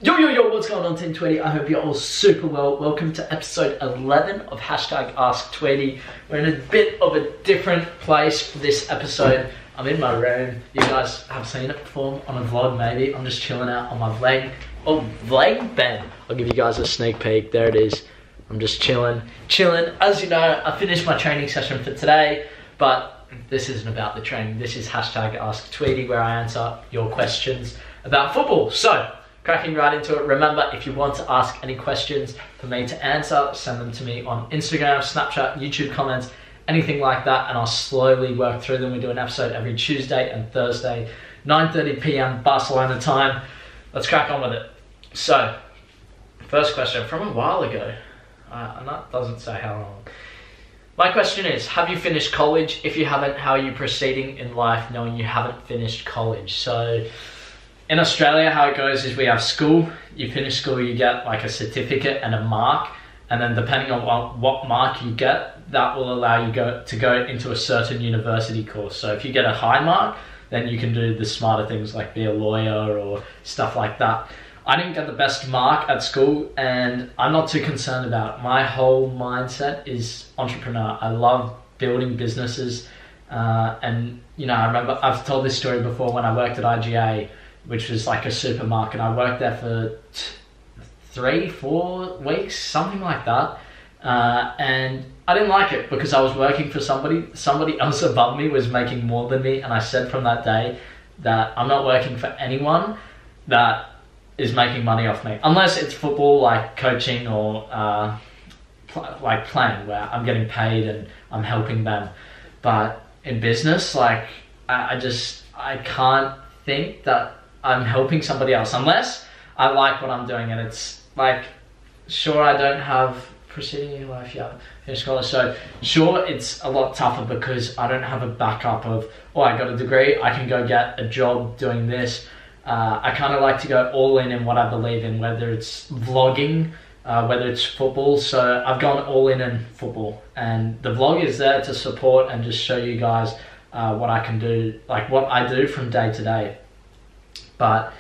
Yo, what's going on, Team Tweedy? I hope you're all super well. Welcome to episode 11 of #AskTweedy. We're in a bit of a different place for this episode. I'm in my room. You guys have seen it before on a vlog, maybe. I'm just chilling out on my vlog bed. I'll give you guys a sneak peek. There it is. I'm just chilling. As you know, I finished my training session for today, but this isn't about the training. This is #AskTweedy, where I answer your questions about football. So, cracking right into it. Remember, if you want to ask any questions for me to answer, send them to me on Instagram, Snapchat, YouTube comments, anything like that, and I'll slowly work through them. We do an episode every Tuesday and Thursday, 9:30 p.m. Barcelona time. Let's crack on with it. So, first question from a while ago, and that doesn't say how long. My question is, have you finished college? If you haven't, how are you proceeding in life knowing you haven't finished college? So, in Australia, how it goes is we have school. You finish school, you get like a certificate and a mark, and then depending on what mark you get, that will allow you to go into a certain university course. So if you get a high mark, then you can do the smarter things like be a lawyer or stuff like that. I didn't get the best mark at school, and I'm not too concerned about it. My whole mindset is entrepreneur. I love building businesses, and you know, I remember I've told this story before when I worked at IGA, which was like a supermarket. I worked there for 3-4 weeks, something like that. And I didn't like it because I was working for somebody else above me was making more than me. And I said from that day that I'm not working for anyone that is making money off me. Unless it's football, like coaching or like playing, where I'm getting paid and I'm helping them. But in business, like I can't think that I'm helping somebody else unless I like what I'm doing. And it's like, sure, I don't have proceeding in life yet, finished college, so sure, it's a lot tougher because I don't have a backup of, oh, I got a degree, I can go get a job doing this. I kind of like to go all in what I believe in, whether it's vlogging, whether it's football. So I've gone all in football, and the vlog is there to support and just show you guys what I can do, like what I do from day to day. But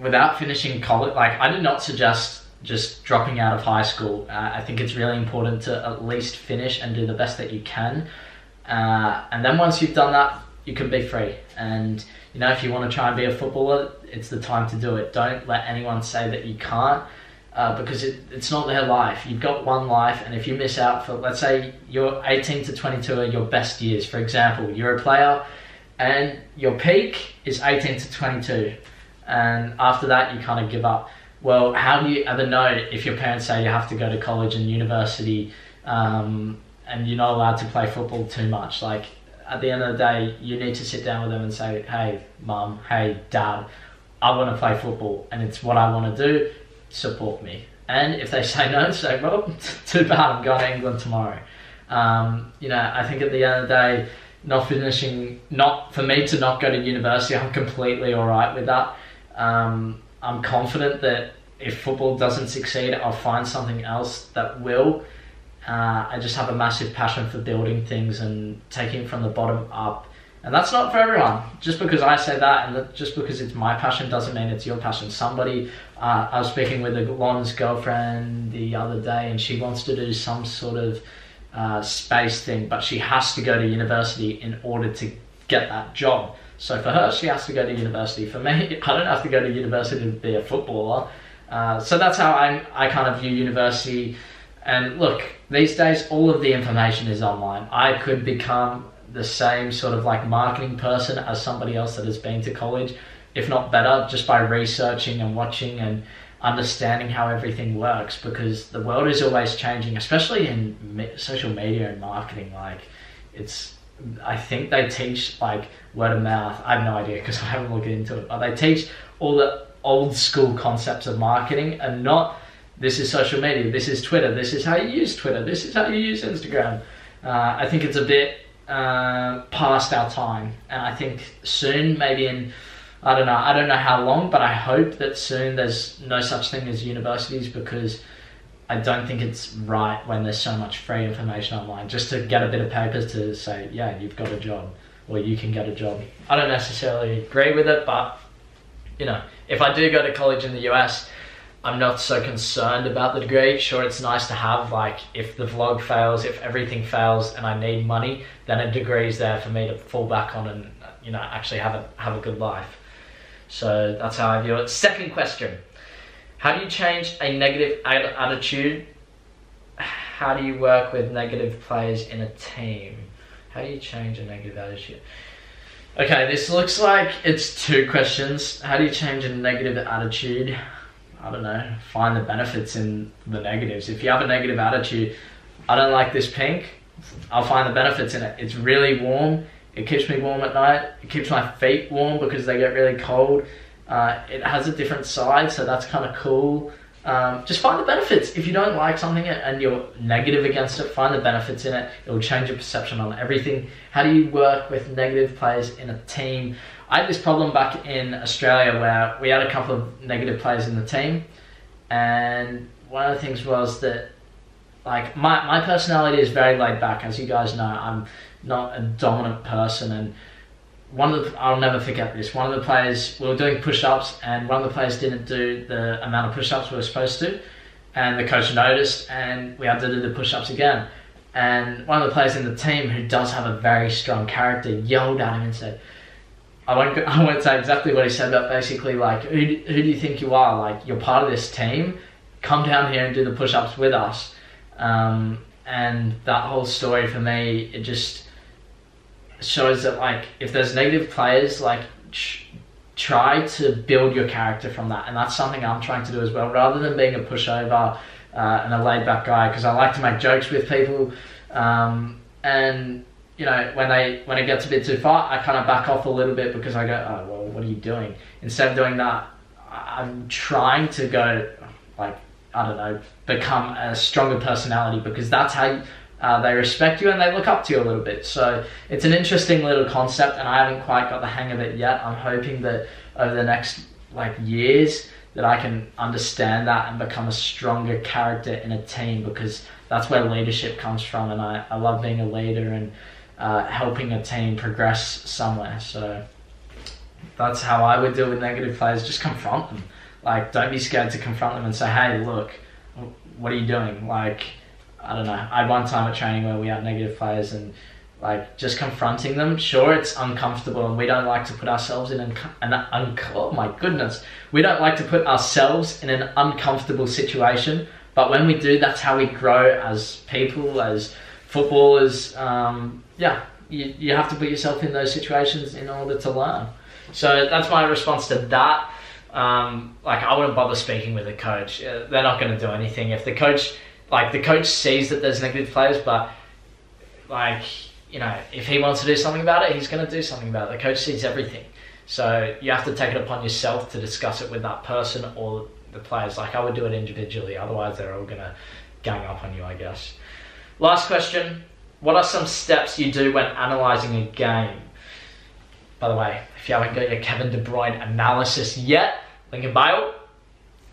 without finishing college, like I do not suggest just dropping out of high school. I think it's really important to at least finish and do the best that you can. And then once you've done that, you can be free. And you know, if you want to try and be a footballer, it's the time to do it. Don't let anyone say that you can't, because it's not their life. You've got one life, and if you miss out for, let's say your 18 to 22 are your best years. For example, you're a player and your peak is 18 to 22. And after that, you kind of give up. Well, how do you ever know if your parents say you have to go to college and university, and you're not allowed to play football too much? Like, at the end of the day, you need to sit down with them and say, hey, mum, hey, dad, I want to play football and it's what I want to do, support me. And if they say no, say, well, too bad, I'm going to England tomorrow. You know, I think at the end of the day, for me to not go to university, I'm completely all right with that. I'm confident that if football doesn't succeed, I'll find something else that will. I just have a massive passion for building things and taking it from the bottom up. And that's not for everyone. Just because I say that and just because it's my passion doesn't mean it's your passion. I was speaking with Lon's girlfriend the other day, and she wants to do some sort of space thing, but she has to go to university in order to get that job. So for her, she has to go to university. For me, I don't have to go to university to be a footballer. So that's how I kind of view university. And look, these days, all of the information is online. I could become the same sort of like marketing person as somebody else that has been to college, if not better, just by researching and watching and understanding how everything works, because the world is always changing, especially in social media and marketing. Like, I think they teach like word of mouth. I have no idea because I haven't looked into it, but they teach all the old school concepts of marketing, and not this is social media, this is Twitter, this is how you use Twitter, this is how you use Instagram. I think it's a bit past our time, and I think soon, maybe in, I don't know how long, but I hope that soon there's no such thing as universities, because I don't think it's right when there's so much free information online just to get a bit of papers to say, yeah, you've got a job or you can get a job. I don't necessarily agree with it, but you know, if I do go to college in the US, I'm not so concerned about the degree. Sure, it's nice to have, like, if the vlog fails, if everything fails and I need money, then a degree is there for me to fall back on and, you know, actually have a good life. So that's how I view it. Second question. How do you change a negative attitude? How do you work with negative players in a team? How do you change a negative attitude? Okay, this looks like it's 2 questions. How do you change a negative attitude? I don't know, find the benefits in the negatives. If you have a negative attitude, I don't like this pink, I'll find the benefits in it. It's really warm, it keeps me warm at night, it keeps my feet warm because they get really cold. It has a different side, so that's kind of cool. Just find the benefits. If you don't like something and you're negative against it, find the benefits in it. It will change your perception on everything. How do you work with negative players in a team? I had this problem back in Australia where we had a couple of negative players in the team, and one of the things was that, like, my personality is very laid back. As you guys know, I'm not a dominant person, and I'll never forget this. One of the players, we were doing push-ups, and one of the players didn't do the amount of push-ups we were supposed to, and the coach noticed, and we had to do the push-ups again. And one of the players in the team, who does have a very strong character, yelled at him and said, I won't say exactly what he said, but basically, like, who do you think you are? Like, you're part of this team. Come down here and do the push-ups with us. And that whole story for me, it just shows that, like, if there's negative players, like, try to build your character from that. And that's something I'm trying to do as well, rather than being a pushover and a laid-back guy, because I like to make jokes with people. And you know, when it gets a bit too far, I kind of back off a little bit because I go, oh, well, what are you doing? Instead of doing that, I'm trying to go, like, I don't know, become a stronger personality, because that's how they respect you and they look up to you a little bit. So it's an interesting little concept, and I haven't quite got the hang of it yet. I'm hoping that over the next, like, years that I can understand that and become a stronger character in a team, because that's where leadership comes from, and I love being a leader and helping a team progress somewhere. So that's how I would deal with negative players. Just confront them. Like, don't be scared to confront them and say, hey, look, what are you doing? Like, I don't know. I had one time at training where we had negative players, and, like, just confronting them. Sure, it's uncomfortable, and we don't like to put ourselves in oh my goodness, we don't like to put ourselves in an uncomfortable situation. But when we do, that's how we grow as people, as footballers. Yeah, you have to put yourself in those situations in order to learn. So that's my response to that. Like, I wouldn't bother speaking with the coach. They're not going to do anything. If the coach sees that there's negative players, but, like, you know, if he wants to do something about it, he's going to do something about it. The coach sees everything. So you have to take it upon yourself to discuss it with that person or the players. Like, I would do it individually. Otherwise, they're all going to gang up on you, I guess. Last question. What are some steps you do when analysing a game? By the way, if you haven't got your Kevin De Bruyne analysis yet, link in bio.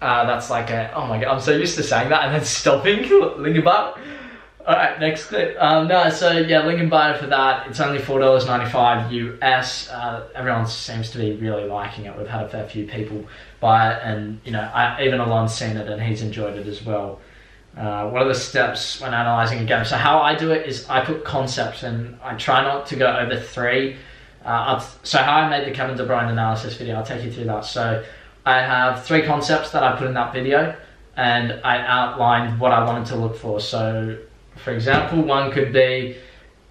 That's like a, oh my god, I'm so used to saying that and then stopping. Link in bio. Alright, next clip. So yeah, link in bio for that. It's only $4.95 US. Everyone seems to be really liking it. We've had a fair few people buy it, and, you know, even Alon's seen it and he's enjoyed it as well. What are the steps when analysing a game? So how I do it is I put concepts, and I try not to go over 3. So how I made the Kevin De Bruyne analysis video, I'll take you through that. So I have 3 concepts that I put in that video, and I outlined what I wanted to look for. So, for example, one could be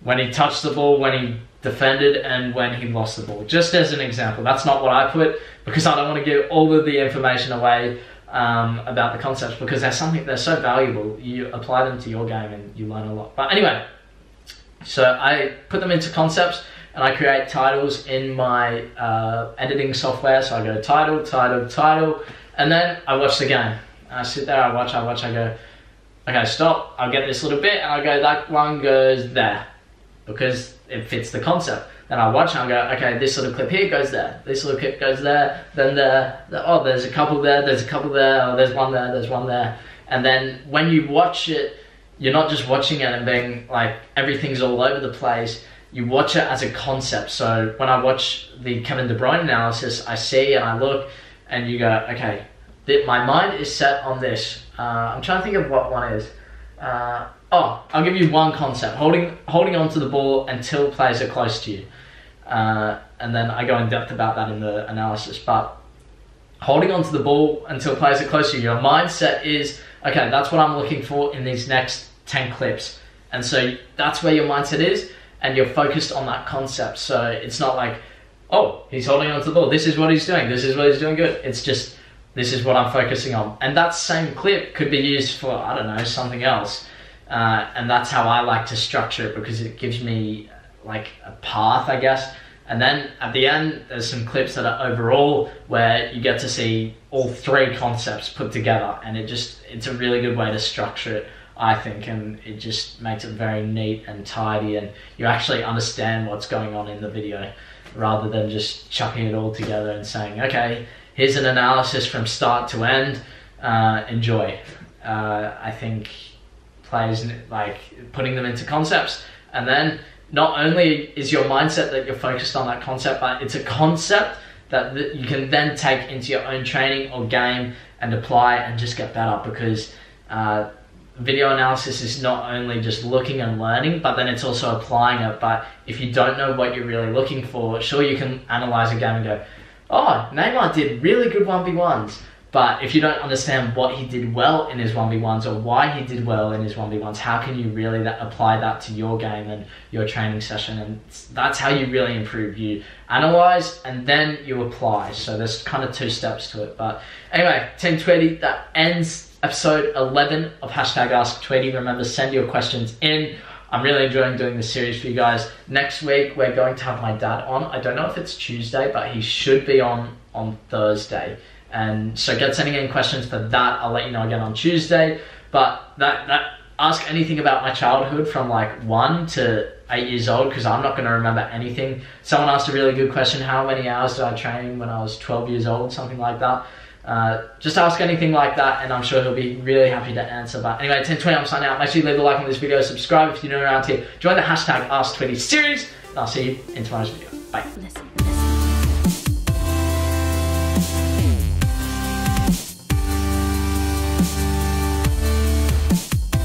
when he touched the ball, when he defended, and when he lost the ball. Just as an example. That's not what I put, because I don't want to give all of the information away about the concepts, because they're so valuable. You apply them to your game and you learn a lot. But anyway, so I put them into concepts, and I create titles in my editing software. So I go title, and then I watch the game. I sit there, I watch, I go, okay, stop, I'll get this little bit, and I go, that one goes there, because it fits the concept. Then I watch and I go, okay, this little clip here goes there, this little clip goes there, then there, oh, there's a couple there, there's a couple there, oh, there's one there, there's one there. And then when you watch it, you're not just watching it and being like, everything's all over the place. You watch it as a concept. So when I watch the Kevin De Bruyne analysis, I see and I look, and you go, okay, my mind is set on this. I'm trying to think of what one is. I'll give you one concept. Holding on to the ball until players are close to you. And then I go in depth about that in the analysis. But holding on to the ball until players are close to you, your mindset is, okay, that's what I'm looking for in these next 10 clips. And so that's where your mindset is, and you're focused on that concept. So it's not like, oh, he's holding on to the ball, this is what he's doing, this is what he's doing good. It's just, this is what I'm focusing on. And that same clip could be used for, I don't know, something else. And that's how I like to structure it, because it gives me like a path, I guess. And then at the end, there's some clips that are overall where you get to see all three concepts put together, and it's a really good way to structure it, I think, and it just makes it very neat and tidy, and you actually understand what's going on in the video rather than just chucking it all together and saying, okay, here's an analysis from start to end, enjoy. I think players like putting them into concepts, and then not only is your mindset that you're focused on that concept, but it's a concept that you can then take into your own training or game and apply and just get better, because video analysis is not only just looking and learning, but then it's also applying it. But if you don't know what you're really looking for, sure, you can analyze a game and go, oh, Neymar did really good 1v1s. But if you don't understand what he did well in his 1v1s or why he did well in his 1v1s, how can you really apply that to your game and your training session? And that's how you really improve. You analyze and then you apply. So there's kind of two steps to it. But anyway, Team Tweedy, that ends episode 11 of #AskTweedy. Remember, send your questions in. I'm really enjoying doing this series for you guys. Next week, we're going to have my dad on. I don't know if it's Tuesday, but he should be on Thursday. And so get sending in questions for that. I'll let you know again on Tuesday. But that ask anything about my childhood from like 1 to 8 years old, because I'm not going to remember anything. Someone asked a really good question, how many hours did I train when I was 12 years old, something like that. Just ask anything like that, and I'm sure he'll be really happy to answer. But anyway, 10:20, I'm signing out. Make sure you leave a like on this video, subscribe if you're new around here, join the #AskTweedy series, and I'll see you in tomorrow's video. Bye.